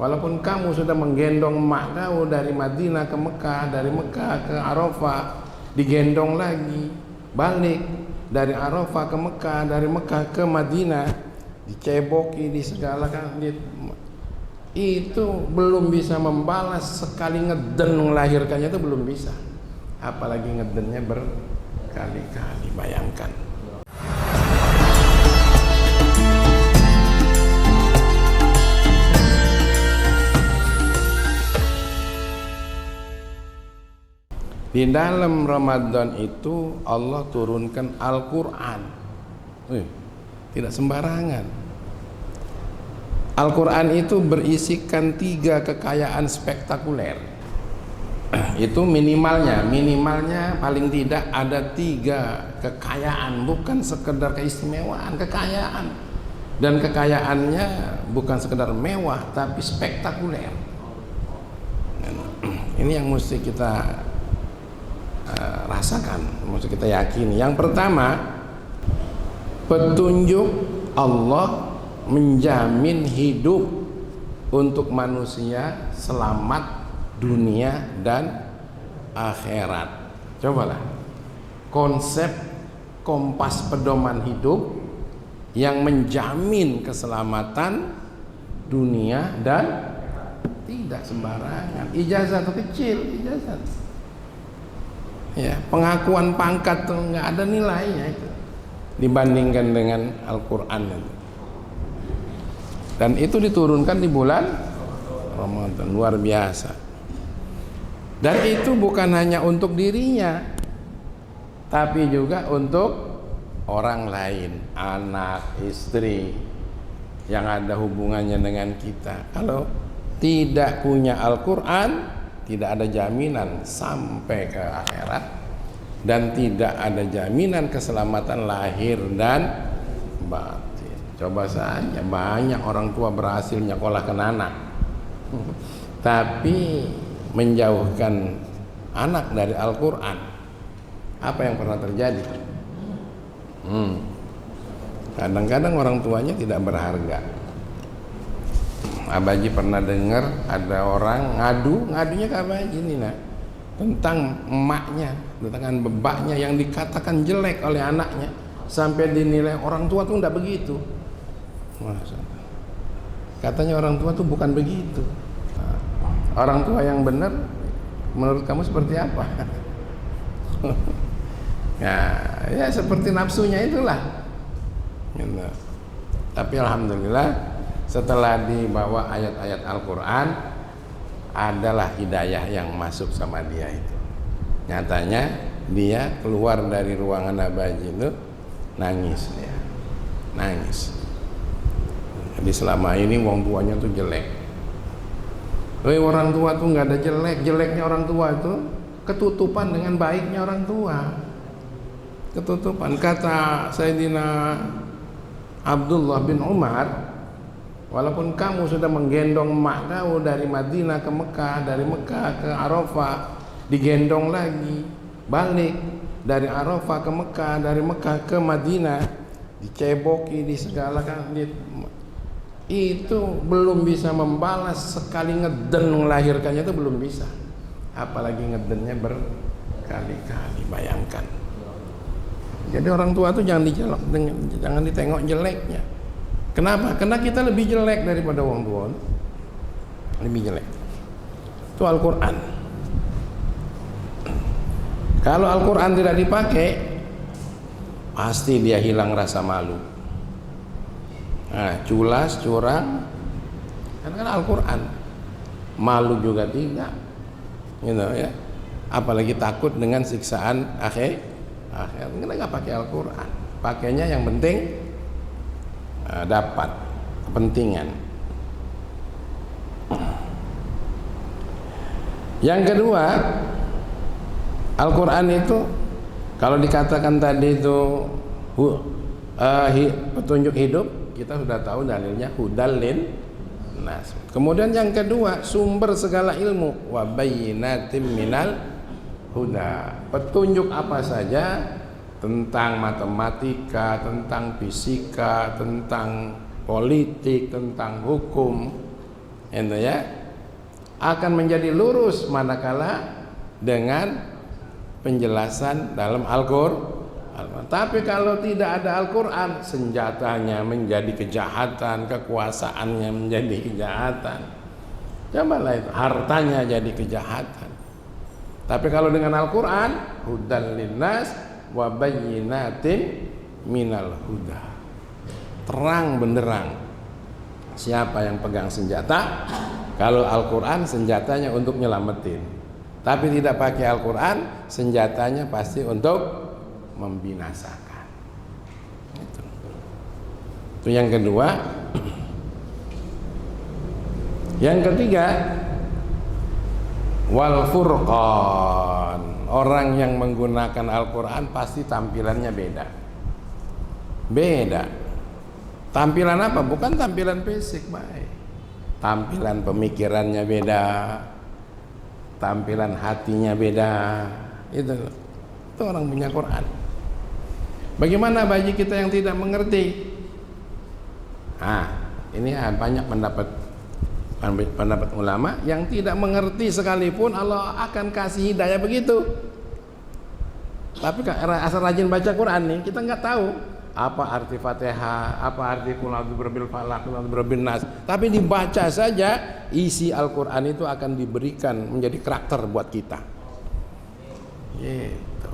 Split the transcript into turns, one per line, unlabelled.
Walaupun kamu sudah menggendong emak kau dari Madinah ke Mekah, dari Mekah ke Arafah, digendong lagi, balik dari Arafah ke Mekah, dari Mekah ke Madinah, diceboki, di segala kan, itu belum bisa membalas sekali ngeden melahirkannya, itu belum bisa. Apalagi ngedennya berkali-kali, bayangkan. Di dalam Ramadan itu Allah turunkan Al-Quran. Tidak sembarangan. Al-Quran itu berisikan 3 kekayaan spektakuler. Itu minimalnya paling tidak ada 3 kekayaan, bukan sekedar keistimewaan, kekayaan. Dan kekayaannya bukan sekedar mewah tapi spektakuler. Ini yang mesti kita rasakan, mesti kita yakini. Yang pertama, petunjuk Allah menjamin hidup untuk manusia selamat dunia dan akhirat. Cobalah konsep kompas pedoman hidup yang menjamin keselamatan dunia dan tidak sembarangan. Ijazah kecil, ijazah. Ya, pengakuan pangkat tuh nggak ada nilainya itu dibandingkan dengan Al-Quran itu. Dan itu diturunkan di bulan Ramadan, luar biasa. Dan itu bukan hanya untuk dirinya, tapi juga untuk orang lain, anak, istri yang ada hubungannya dengan kita. Kalau tidak punya Al-Quran, tidak ada jaminan sampai ke akhirat, dan tidak ada jaminan keselamatan lahir dan batin. Coba saja banyak orang tua berhasil nyekolahkan anak tapi menjauhkan anak dari Al-Quran. Apa yang pernah terjadi? Kadang-kadang orang tuanya tidak berharga. Abaji pernah dengar ada orang ngadunya ke Abaji ini, tentang emaknya, tentang bapaknya yang dikatakan jelek oleh anaknya, sampai dinilai orang tua tuh enggak begitu. Katanya orang tua tuh bukan begitu. Orang tua yang benar menurut kamu seperti apa? Ya seperti nafsunya itulah. Tapi alhamdulillah, setelah dibawa ayat-ayat Al-Quran, adalah hidayah yang masuk sama dia itu. Nyatanya dia keluar dari ruangan Abaji itu nangis dia. Nangis. Jadi selama ini wong tuanya tuh jelek. Orang tua tuh nggak ada jeleknya orang tua itu ketutupan dengan baiknya orang tua. Ketutupan. Kata Sayyidina Abdullah bin Umar, walaupun kamu sudah menggendong emak kau dari Madinah ke Mekah, dari Mekah ke Arafah, digendong lagi, balik dari Arafah ke Mekah, dari Mekah ke Madinah, diceboki, di segala kan, itu belum bisa membalas sekali ngeden melahirkannya, itu belum bisa. Apalagi ngedennya berkali-kali, bayangkan. Jadi orang tua itu jangan ditengok jeleknya. Kenapa? Karena kita lebih jelek daripada wong tua. Lebih jelek. Itu Al-Quran. Kalau Al-Quran tidak dipakai, pasti dia hilang rasa malu. Culas, curang, kan Al-Quran. Malu juga tidak, ya. Apalagi takut dengan siksaan akhir. Kita nggak pakai Al-Quran. Pakainya yang penting dapat kepentingan. Yang kedua, Al-Quran itu kalau dikatakan tadi itu petunjuk hidup, kita sudah tahu dalilnya hudal lin nas. Kemudian yang kedua, sumber segala ilmu, wa bayyinatim minal huda. Petunjuk apa saja tentang matematika, tentang fisika, tentang politik, tentang hukum, itu ya, akan menjadi lurus manakala dengan penjelasan dalam Al-Qur'an. Tapi kalau tidak ada Al-Quran, senjatanya menjadi kejahatan, kekuasaannya menjadi kejahatan. Cobalah itu, hartanya jadi kejahatan. Tapi kalau dengan Al-Quran, hudan linnas wa bayyinatin minal huda, terang benderang siapa yang pegang senjata. Kalau Al-Quran senjatanya untuk nyelamatin, tapi tidak pakai Al-Quran senjatanya pasti untuk membinasakan. Itu yang kedua. Yang ketiga, wal furqan. Orang yang menggunakan Al-Quran pasti tampilannya beda. Beda. Tampilan apa? Bukan tampilan fisik, baik. Tampilan pemikirannya beda. Tampilan hatinya beda. Itu orang punya Quran. Bagaimana bagi kita yang tidak mengerti? Ini banyak pendapat ulama yang tidak mengerti sekalipun Allah akan kasih hidayah begitu. Tapi asal rajin baca Quran nih, kita nggak tahu apa arti Fatihah, apa arti Qul a'udzu birabbil falaq, Qul a'udzu birabbin nas. Tapi dibaca saja isi Al-Quran itu akan diberikan menjadi karakter buat kita. Gitu.